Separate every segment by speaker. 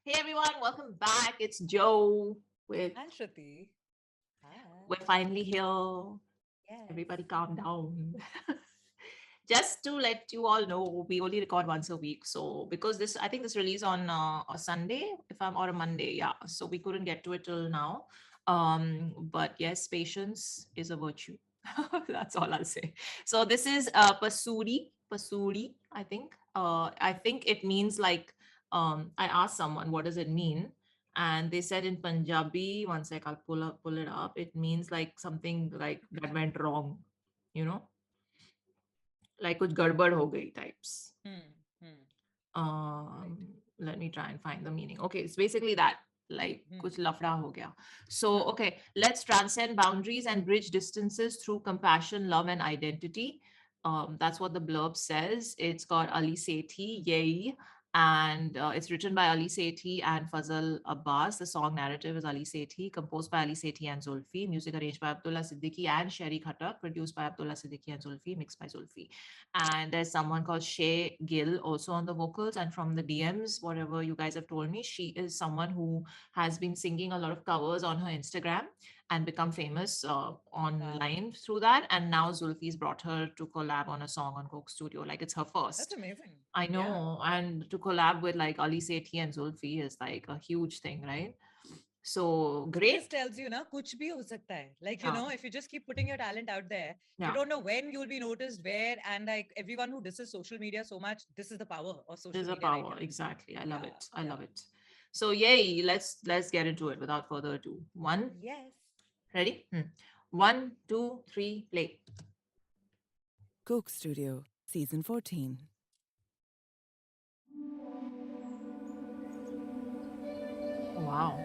Speaker 1: Hey everyone, welcome back. It's Joe with
Speaker 2: And Shruti. Hi.
Speaker 1: We're Finally Here.
Speaker 2: Yes.
Speaker 1: Everybody calm down. Just to let you all know, we only record once a week. So because this, I think this release on a Sunday, if I'm or a Monday, yeah. So we couldn't get to it till now. But yes, patience is a virtue. That's all I'll say. So this is Pasoori, I think. I think it means like I asked someone what does it mean, and they said in Punjabi, one sec, I'll pull it up. It means like something like that went wrong, you know, like kuch gadbad ho gayi types.
Speaker 2: Hmm.
Speaker 1: Um,
Speaker 2: Right.
Speaker 1: Let me try and find the meaning. Okay, it's basically that, like
Speaker 2: Hmm.
Speaker 1: kuch lafda ho gaya. So
Speaker 2: Hmm.
Speaker 1: okay, let's transcend boundaries and bridge distances through compassion, love, and identity. That's what the blurb says. It's got Ali Sethi, yay, and it's written by Ali Sethi and Fazal Abbas. The song narrative is Ali Sethi, composed by Ali Sethi and Xulfi, music arranged by Abdullah Siddiqui and Sherry Khattak, produced by Abdullah Siddiqui and Xulfi, mixed by Xulfi. And there's someone called Shae Gill also on the vocals. And from the DMs, whatever you guys have told me, she is someone who has been singing a lot of covers on her Instagram and become famous
Speaker 2: Wow.
Speaker 1: online through that. And now Zulfi's brought her to collab on a song on Coke Studio. Like it's her
Speaker 2: That's
Speaker 1: first.
Speaker 2: amazing.
Speaker 1: I
Speaker 2: Yeah.
Speaker 1: know. And to collab with like Ali Sethi and Zulfi is like a huge thing, right? So
Speaker 2: It
Speaker 1: great.
Speaker 2: just tells you, na, kuch bhi ho sakta hai. Like,
Speaker 1: Yeah.
Speaker 2: if you just keep putting your talent out there, you
Speaker 1: Yeah.
Speaker 2: don't know when you'll be noticed, where, and like everyone who disses social media so much, this is the power of social
Speaker 1: There's a
Speaker 2: media right
Speaker 1: power.
Speaker 2: here.
Speaker 1: Exactly. I love
Speaker 2: Yeah.
Speaker 1: it. I
Speaker 2: Yeah.
Speaker 1: love it. So yay, let's get into it without further ado. One,
Speaker 2: Yes.
Speaker 1: ready? One, two, three, play.
Speaker 3: Coke Studio, Season 14.
Speaker 1: Wow.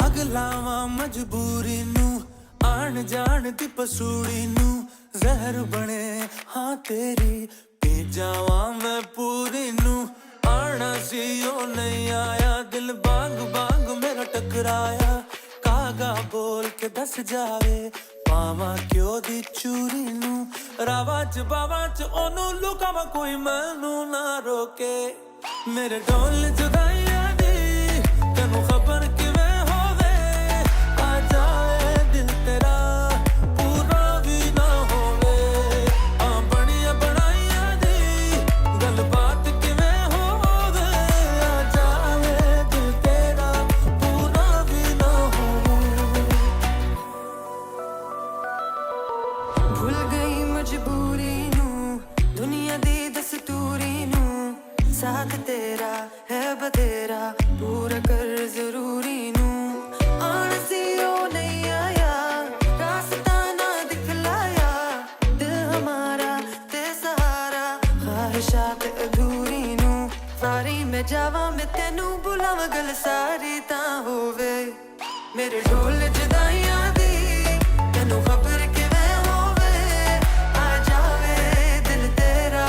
Speaker 4: ਅਗਲਾਵਾਂ ਮਜਬੂਰੀ ਨੂੰ ਆਣ ਜਾਣ ਦੀ ਪਸੂੜੀ ਨੂੰ ਜ਼ਹਿਰ ਬਣੇ ਹਾਂ ਤੇਰੀ ਪੀ ਜਾਵਾਂ ਮੈਂ ਪੂਰੀ ਨੂੰ ਆਣਾ ਸੀ ਉਹ ਨਹੀਂ ਆਇਆ ਦਿਲ ਬਾਂਗ ਬਾਂਗ ਮੇਰਾ ਟਕਰਾਇਆ ਕਾਗਾ ਬੋਲ ਕੇ ਦੱਸ ਜਾਵੇ ਪਾਵਾਂ ਕਿਉਂ ਦੀ ਚੂਰੀ ਨੂੰ ਰਾਵਾਂ ਚ ਬਾਵਾਂ ਚ ਉਹਨੂੰ ਲੁਕਾਵਾਂ ਕੋਈ ਮੈਨੂੰ ਨਾ ਰੋਕੇ ਮੇਰੇ ਢੋਲ ਜੁਦਾਈਆਂ ਦੀ ਤੈਨੂੰ ਖਬਰ ਕਿਵੇਂ साथ तेरा है बतेरा पूरा कर जरूरी नू आनसी ओ नहीं आया रास्ता ना दिखलाया दिल हमारा ते सहारा ख्वाहिशात अधूरी नू सारी मैं जावा मैं तेनू बुलावा गल सारी ता होवे मेरे ढोल जुदाइयां दी तेनू खबर किवें होवे आ जावे दिल तेरा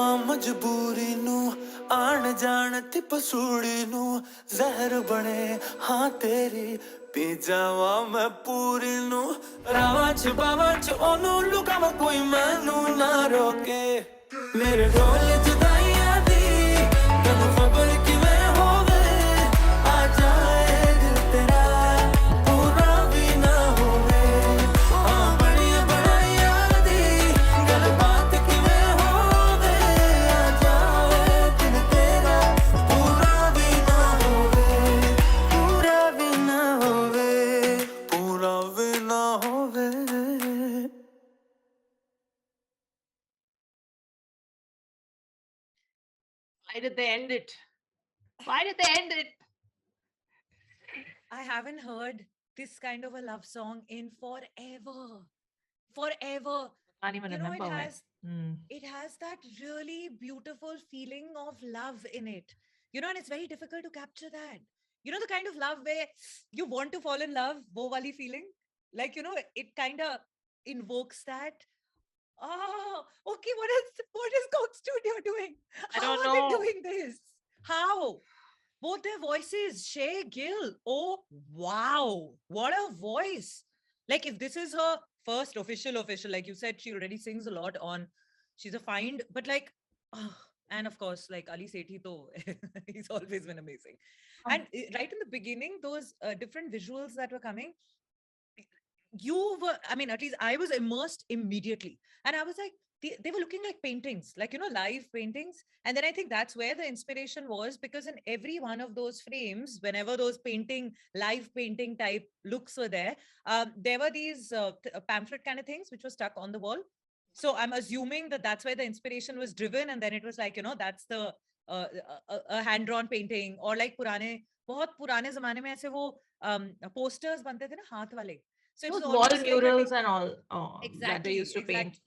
Speaker 4: ਜਾਵਾਂ ਮਜਬੂਰੀ ਨੂੰ ਆਣ ਜਾਣ ਤੇ ਪਸੂੜੀ ਨੂੰ ਜ਼ਹਿਰ ਬਣੇ ਹਾਂ ਤੇਰੀ ਪੀ ਜਾਵਾਂ ਮੈਂ ਪੂਰੀ ਨੂੰ ਰਾਵਾਂ ਚ ਬਾਵਾਂ ਚ ਉਹਨੂੰ ਲੁਕਾਵਾਂ ਕੋਈ ਮੈਨੂੰ ਨਾ ਰੋਕੇ ਮੇਰੇ ਢੋਲ ਜੁਦਾਈਆਂ ਦੀ ਤੈਨੂੰ ਖਬਰ ਕਿਵੇਂ ਹੋਵੇ ਆ ਜਾਏ ਦਿਲ ਤੇਰਾ ਪੂਰਾ ਵੀ ਨਾ ਹੋਵੇ ਆ ਬਣੀਆਂ ਬਣਾਈਆਂ ਦੀ ਗੱਲਬਾਤ ਕਿਵੇਂ ਹੋਵੇ ਆ ਜਾਏ ਦਿਲ ਤੇਰਾ ਪੂਰਾ ਵੀ ਨਾ ਹੋਵੇ ਪੂਰਾ ਵੀ ਨਾ ਹੋਵੇ ਪੂਰਾ ਵੀ ਨਾ ਹੋਵੇ
Speaker 1: Why did they end it? Why did they end it?
Speaker 2: I haven't heard this kind of a love song in forever. Forever.
Speaker 1: Can't even
Speaker 2: You know,
Speaker 1: remember when.
Speaker 2: it has that really beautiful feeling of love in it. You know, and it's very difficult to capture that. You know, the kind of love where you want to fall in love, wo wali feeling. Like, you know, it kind of invokes that. Oh, okay. What is Coke Studio doing?
Speaker 1: I
Speaker 2: How
Speaker 1: don't
Speaker 2: are they
Speaker 1: know.
Speaker 2: doing this? How? Both their voices, Shae Gill. Oh, wow. What a voice. Like, if this is her first official, like you said, she already sings a lot on, she's a find, but like, and of course, like Ali Sethi, though, he's always been amazing. And right in the beginning, those different visuals that were coming, you were, I mean, at least I was immersed immediately. And I was like, they were looking like paintings, like, you know, live paintings. And then I think that's where the inspiration was, because in every one of those frames, whenever those live painting type looks were there were these pamphlet kind of things which were stuck on the wall. So I'm assuming that that's where the inspiration was driven. And then it was like, you know, that's the a hand-drawn painting, or like बहुत पुराने जमाने में ऐसे वो posters बनते थे ना हाथ वाले. So it was
Speaker 1: Those wall
Speaker 2: almost like a
Speaker 1: murals and all that they
Speaker 2: exactly,
Speaker 1: used to paint.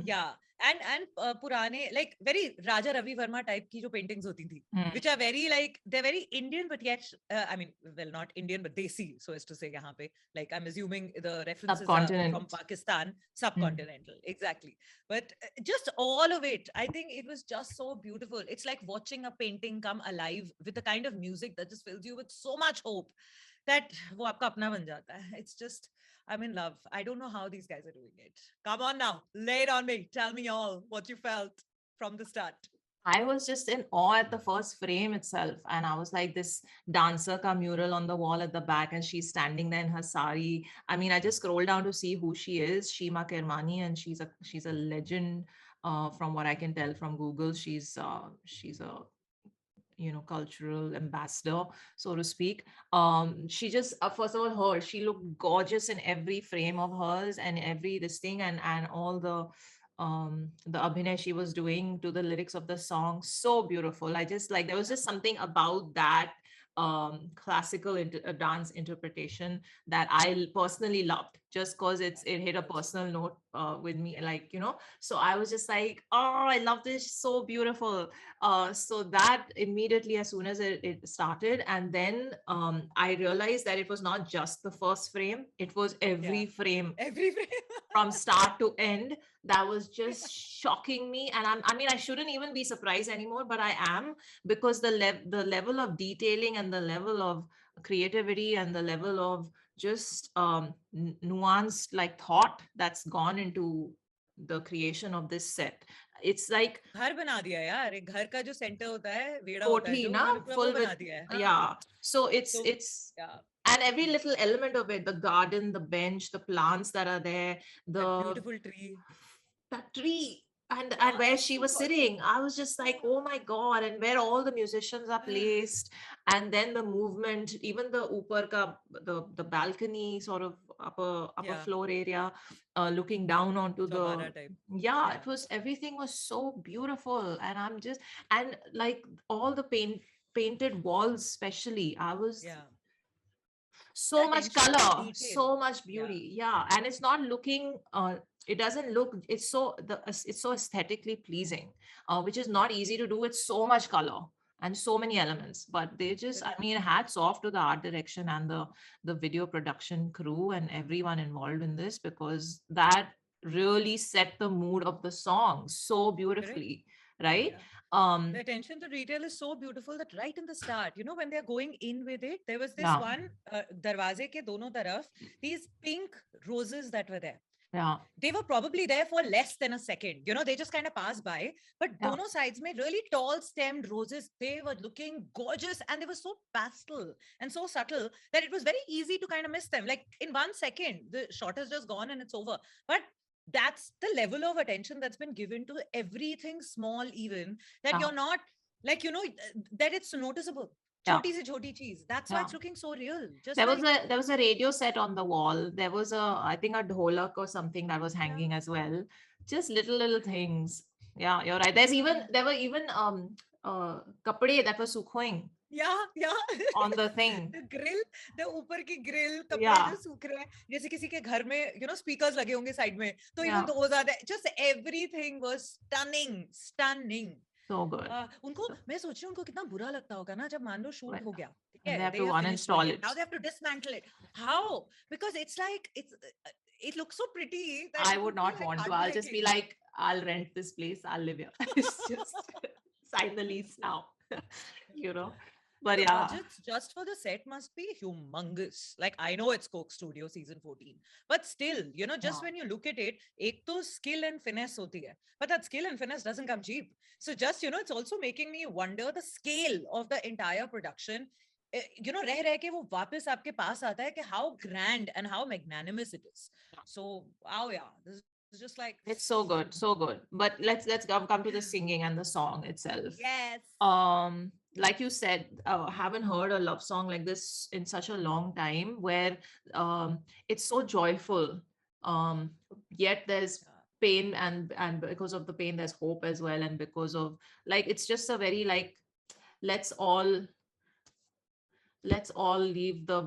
Speaker 2: yeah. And purane, like very Raja Ravi Verma type ki jo paintings hoti thi, which are very like, they're very Indian, but yet, I mean, well, not Indian, but desi, so as to say yahan pe. Like, I'm assuming the references are from Pakistan, subcontinental, exactly. But just all of it, I think it was just so beautiful. It's like watching a painting come alive with the kind of music that just fills you with so much hope that wo aapka apna ban jata hai. It's just, I'm in love. I don't know how these guys are doing it. Come on now, lay it on me. Tell me all what you felt from the start.
Speaker 1: I was just in awe at the first frame itself. And I was like, this dancer ka mural on the wall at the back, and she's standing there in her sari. I mean, I just scrolled down to see who she is, Shima Kermani, and she's a legend. From what I can tell from Google, she's a cultural ambassador, so to speak. She just first of all, she looked gorgeous in every frame of hers, and every this thing, and all the abhinay she was doing to the lyrics of the song, so beautiful. I just like, there was just something about that classical dance interpretation that I personally loved, just because it hit a personal note with me, like, so I was just like, oh, I love this, so beautiful. So that immediately, as soon as it started, and then I realized that it was not just the first frame, it was every frame from start to end. That was just shocking me. And I mean, I shouldn't even be surprised anymore, but I am, because the level of detailing and the level of creativity and the level of just nuanced like thought that's gone into the creation of this set. It's like
Speaker 2: घर बना दिया यार, एक घर का जो center होता है, वेड़ा होता है
Speaker 1: totally
Speaker 2: जो,
Speaker 1: na
Speaker 2: उन्होंने पूरा वो
Speaker 1: full
Speaker 2: बना
Speaker 1: with
Speaker 2: दिया है.
Speaker 1: yeah. So it's
Speaker 2: yeah,
Speaker 1: and every little element of it, the garden, the bench, the plants that are there,
Speaker 2: that
Speaker 1: the
Speaker 2: beautiful tree.
Speaker 1: that tree, and
Speaker 2: Yeah,
Speaker 1: where
Speaker 2: it's
Speaker 1: she
Speaker 2: so
Speaker 1: was
Speaker 2: gorgeous.
Speaker 1: sitting, I was just like, oh my god, and where all the musicians are placed, and then the movement, even the upar ka, the balcony sort of upper
Speaker 2: Yeah.
Speaker 1: floor area, looking down onto
Speaker 2: Chowbara
Speaker 1: the
Speaker 2: type.
Speaker 1: yeah, it was, everything was so beautiful. And I'm just, and like all the painted walls especially, I was
Speaker 2: Yeah.
Speaker 1: so much
Speaker 2: Attention to
Speaker 1: color,
Speaker 2: detail.
Speaker 1: so much beauty. Yeah, and it's not looking it doesn't look, it's so aesthetically pleasing, which is not easy to do with so much color and so many elements. But they just, I mean, hats off to the art direction and the video production crew and everyone involved in this, because that really set the mood of the song so beautifully. right?
Speaker 2: Yeah.
Speaker 1: Um,
Speaker 2: The attention to detail is so beautiful that right in the start, when they're going in with it, there was this
Speaker 1: yeah,
Speaker 2: one darwaze ke dono taraf, these pink roses that were there.
Speaker 1: yeah,
Speaker 2: They were probably there for less than a second. They just kind of passed by. But
Speaker 1: yeah,
Speaker 2: dono sides made really tall stemmed roses. They were looking gorgeous and they were so pastel and so subtle that it was very easy to kind of miss them. Like in 1 second, the shot has just gone and it's over. But that's the level of attention that's been given to everything small, even that
Speaker 1: yeah,
Speaker 2: you're not like, that it's noticeable.
Speaker 1: yeah,
Speaker 2: Choti se choti cheese. That's why
Speaker 1: yeah.
Speaker 2: it's looking so real. Just
Speaker 1: There was
Speaker 2: like,
Speaker 1: a radio set on the wall. There was I think a dholak or something that was
Speaker 2: yeah,
Speaker 1: hanging as well. Just little things. Yeah, you're right. There were even kapde that were sukhoing
Speaker 2: yeah.
Speaker 1: on the thing.
Speaker 2: The grill, the ऊपर की grill, कपड़े
Speaker 1: Yeah,
Speaker 2: जो सूख रहे हैं, जैसे किसी के घर में, speakers लगे होंगे side में, तो even
Speaker 1: yeah,
Speaker 2: those are there. Just everything was stunning.
Speaker 1: so good.
Speaker 2: उनको मैं सोच रही हूँ उनको कितना बुरा लगता होगा ना जब मान लो
Speaker 1: When,
Speaker 2: shoot हो गया, ठीक
Speaker 1: when they
Speaker 2: है,
Speaker 1: have
Speaker 2: they
Speaker 1: to
Speaker 2: have finished doing
Speaker 1: uninstall
Speaker 2: it.
Speaker 1: it.
Speaker 2: Now they have to dismantle it. How? Because it's like it looks so pretty that
Speaker 1: I
Speaker 2: it
Speaker 1: would
Speaker 2: would be
Speaker 1: not
Speaker 2: like
Speaker 1: want to. I'll just be
Speaker 2: heartbreaking.
Speaker 1: like, I'll rent this place. I'll live here. It's just sign the lease now. you know.
Speaker 2: And
Speaker 1: But
Speaker 2: the
Speaker 1: yeah,
Speaker 2: budgets just for the set must be humongous. Like I know it's Coke Studio season 14, but still, just
Speaker 1: yeah,
Speaker 2: when you look at it, ek to skill and finesse hoti hai. But that skill and finesse doesn't come cheap. So just, it's also making me wonder the scale of the entire production. रह के वो वापस आपके पास आता है कि how grand and how magnanimous it is. So, wow, yeah, this is just like,
Speaker 1: it's so good, so good. But let's come to the singing and the song itself.
Speaker 2: yes.
Speaker 1: Like you said, haven't heard a love song like this in such a long time, where it's so joyful, yet there's pain, and because of the pain there's hope as well, and because of, like, it's just a very, like, let's all let's all leave the,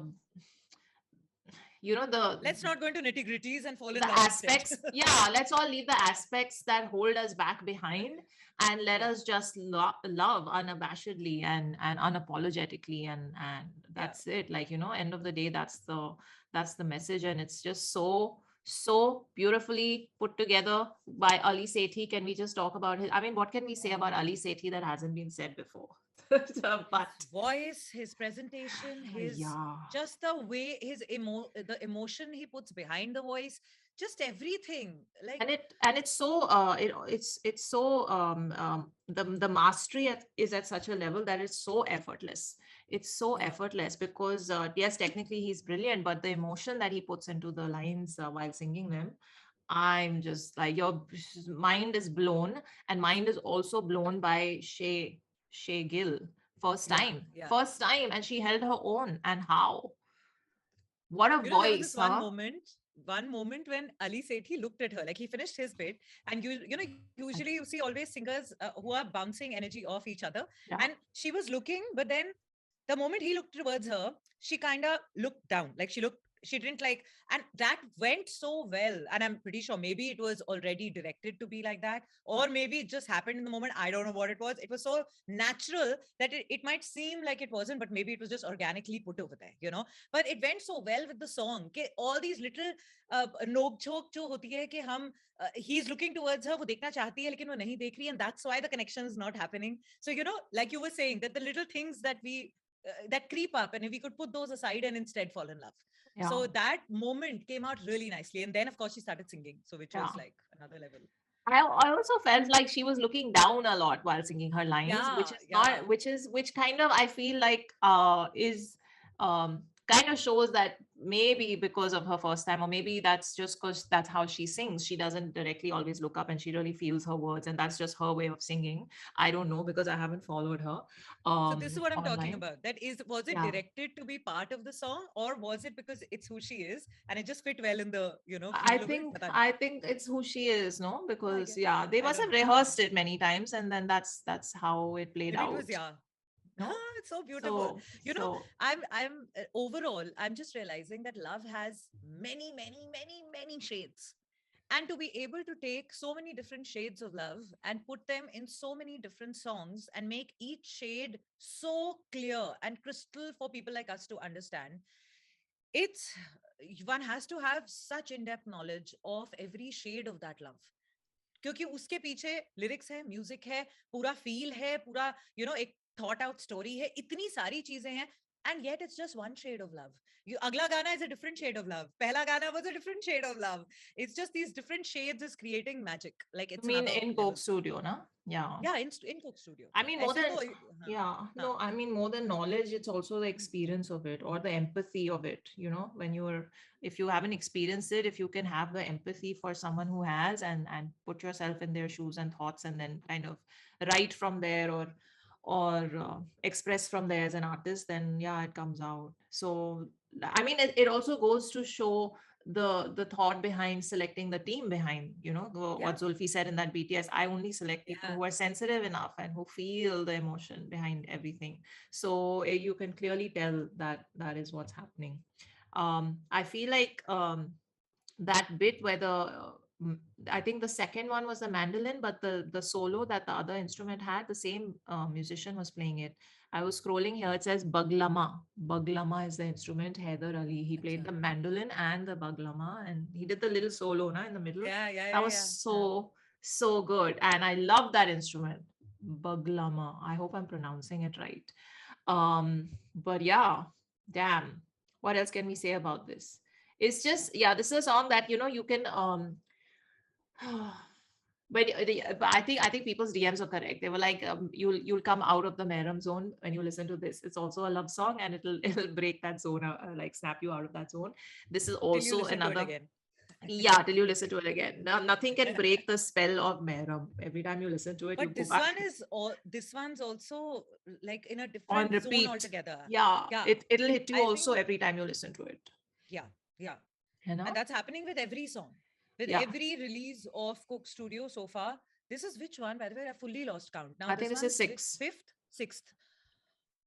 Speaker 1: the
Speaker 2: Let's not go into nitty gritties and fall in
Speaker 1: the
Speaker 2: love instead.
Speaker 1: aspects. Yeah, let's all leave the aspects that hold us back behind, and let
Speaker 2: Yeah.
Speaker 1: us just love unabashedly and unapologetically, and
Speaker 2: Yeah.
Speaker 1: that's it. Like, end of the day, that's the message, and it's just so beautifully put together by Ali Sethi. Can we just talk about his, I mean, what can we say about Ali Sethi that hasn't been said before? But
Speaker 2: His voice, his presentation, his
Speaker 1: yeah,
Speaker 2: just the way the emotion he puts behind the voice, just everything. Like
Speaker 1: and it's so it's so the mastery is at such a level that it's so effortless. It's so
Speaker 2: yeah,
Speaker 1: effortless because yes, technically he's brilliant, but the emotion that he puts into the lines while singing them, I'm just like, your mind is blown. And mind is also blown by Shae Gill. first
Speaker 2: yeah,
Speaker 1: time
Speaker 2: yeah.
Speaker 1: first time and she held her own. And how, what a
Speaker 2: There was this
Speaker 1: voice, huh?
Speaker 2: one moment when Ali Sethi looked at her, like he finished his bit, and usually you see always singers who are bouncing energy off each other, and
Speaker 1: Yeah,
Speaker 2: she was looking, but then the moment he looked towards her, she kind of looked down, like she didn't like, and that went so well. And I'm pretty sure maybe it was already directed to be like that, or maybe it just happened in the moment. I don't know what it was. It was so natural that it might seem like it wasn't, but maybe it was just organically put over there. But it went so well with the song. All these little नोक झोंक जो होती है कि हम he's looking towards her, वो देखना चाहती है लेकिन वो नहीं देख रही, and that's why the connection is not happening. So like you were saying, that the little things that we that creep up, and if we could put those aside and instead fall in love.
Speaker 1: yeah,
Speaker 2: So that moment came out really nicely, and then of course she started singing, so which
Speaker 1: yeah.
Speaker 2: was like another level.
Speaker 1: I also felt like she was looking down a lot while singing her lines, which
Speaker 2: Yeah,
Speaker 1: is
Speaker 2: yeah.
Speaker 1: not, which kind of, I feel like is kind of shows that maybe because of her first time, or maybe that's just because that's how she sings. She doesn't directly always look up, and she really feels her words, and that's just her way of singing. I don't know, because I haven't followed her
Speaker 2: So this is what I'm talking
Speaker 1: online.
Speaker 2: about. Was it
Speaker 1: Yeah.
Speaker 2: directed to be part of the song, or was it because it's who she is and it just fit well in the
Speaker 1: I
Speaker 2: feel of it?
Speaker 1: think
Speaker 2: Pata nahi.
Speaker 1: I think it's who she is, no?
Speaker 2: I
Speaker 1: Because
Speaker 2: guess
Speaker 1: yeah, they
Speaker 2: I
Speaker 1: must
Speaker 2: don't
Speaker 1: have
Speaker 2: know.
Speaker 1: rehearsed it many times, and then that's how it played
Speaker 2: Maybe it was,
Speaker 1: out.
Speaker 2: yeah.
Speaker 1: No?
Speaker 2: It's so beautiful.
Speaker 1: So
Speaker 2: You know,
Speaker 1: so
Speaker 2: I'm overall, I'm just realizing that love has many shades. And to be able to take so many different shades of love and put them in so many different songs and make each shade so clear and crystal for people like us to understand, it's one has to have such in-depth knowledge of every shade of that love. क्योंकि उसके पीछे lyrics है, music है, पूरा feel है, पूरा एक thought out story है, इतनी सारी चीजें हैं, and yet it's just one shade of love. Agla Gana is a different shade of love. Pehla Gana was a different shade of love. It's just these different shades is creating magic. Like
Speaker 1: I
Speaker 2: it's
Speaker 1: mean,
Speaker 2: another
Speaker 1: in
Speaker 2: level.
Speaker 1: Coke Studio, na? Yeah.
Speaker 2: Yeah, in Coke Studio.
Speaker 1: I mean, more
Speaker 2: ऐसे
Speaker 1: than,
Speaker 2: तो
Speaker 1: yeah, no, I mean, more than knowledge, it's also the experience of it or the empathy of it. When if you haven't experienced it, if you can have the empathy for someone who has and put yourself in their shoes and thoughts and then kind of write from there or express from there as an artist, then yeah, it comes out. So, I mean, it also goes to show the thought behind selecting the team behind what Xulfi said in that BTS. I only select people who are sensitive enough and who feel the emotion behind everything. So you can clearly tell that is what's happening. I feel like that bit where I think the second one was the mandolin, but the solo that the other instrument had, the same musician was playing it. I was scrolling here. It says baglama. Baglama is the instrument. Haider Ali. He played the mandolin and the baglama, and he did the little solo in the middle. That was so good, and I love that instrument. Baglama. I hope I'm pronouncing it right. But yeah, damn. What else can we say about this? It's just, yeah, this is a song that you can but I think people's DMs are correct. They were like, you'll come out of the Mehram zone when you listen to this. It's also a love song, and it'll break that zone, like snap you out of that zone. This is also another. Yeah, till you listen to it again. Nothing can break the spell of Mehram. Every time you listen to it,
Speaker 2: but this one's also like in a different
Speaker 1: on repeat
Speaker 2: zone altogether.
Speaker 1: Yeah. It'll hit you also every time you listen to it.
Speaker 2: Yeah. And that's happening with every song, with every release of Coke Studio so far. This is which one, by the way? I fully lost count. Now
Speaker 1: I think this is
Speaker 2: sixth.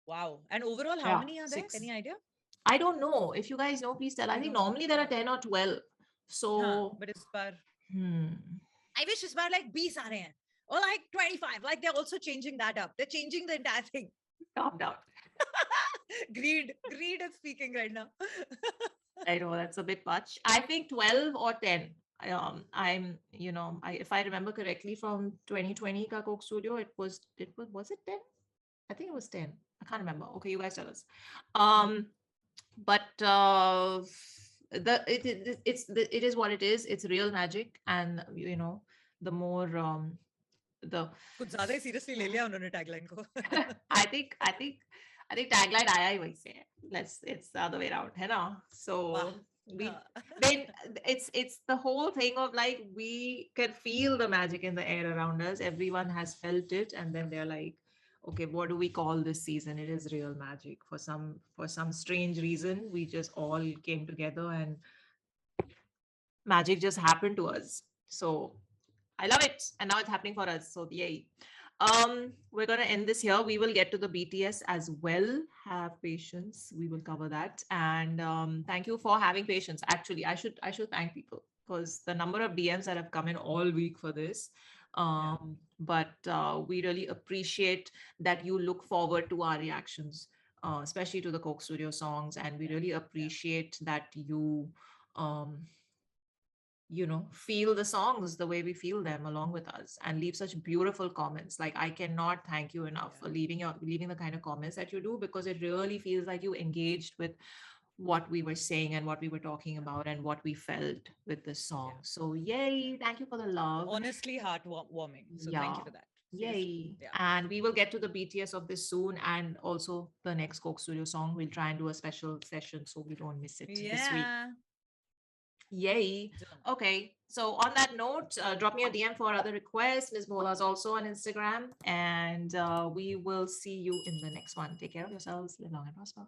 Speaker 2: Wow. And overall, how many are there? Any idea?
Speaker 1: I don't know. If you guys know, please tell. I think normally there are 10 or 12. So,
Speaker 2: but it's bar. I wish it's bar like 20 are hain, or like 25. Like they're also changing that up. They're changing the entire thing.
Speaker 1: Calm down.
Speaker 2: Greed is speaking right now.
Speaker 1: I know that's a bit much. I think 12 or 10. If I remember correctly from 2020 ka Coke Studio, was it 10? I think it was 10. I can't remember. Okay, you guys tell us. But it is what it is. It's real magic, and the more the
Speaker 2: कुछ ज़्यादा ही seriously ले लिया उन्होंने tagline को.
Speaker 1: I think tagline आया ही वहीं से है. It's the other way around, है ना? So it's the whole thing of like we can feel the magic in the air around us. Everyone has felt it, and then they're like, okay, what do we call this season? It is real magic. For some strange reason, we just all came together and magic just happened to us. So I love it, and now it's happening for us. So yay. We're gonna end this here. We will get to the BTS as well. Have patience. We will cover that. And thank you for having patience. Actually, I should thank people because the number of DMs that have come in all week for this. But we really appreciate that you look forward to our reactions, especially to the Coke Studio songs, and we really appreciate that you feel the songs the way we feel them along with us and leave such beautiful comments. Like, I cannot thank you enough for leaving the kind of comments that you do, because it really feels like you engaged with what we were saying and what we were talking about and what we felt with this song. So yay, thank you for the love.
Speaker 2: Honestly, heartwarming. So thank you for that.
Speaker 1: Yay. And we will get to the BTS of this soon, and also the next Coke Studio song. We'll try and do a special session so we don't miss it this week. Yay. Okay, so on that note, drop me a DM for other requests. Ms. Bola is also on Instagram, and we will see you in the next one. Take care of yourselves. Live long and prosper.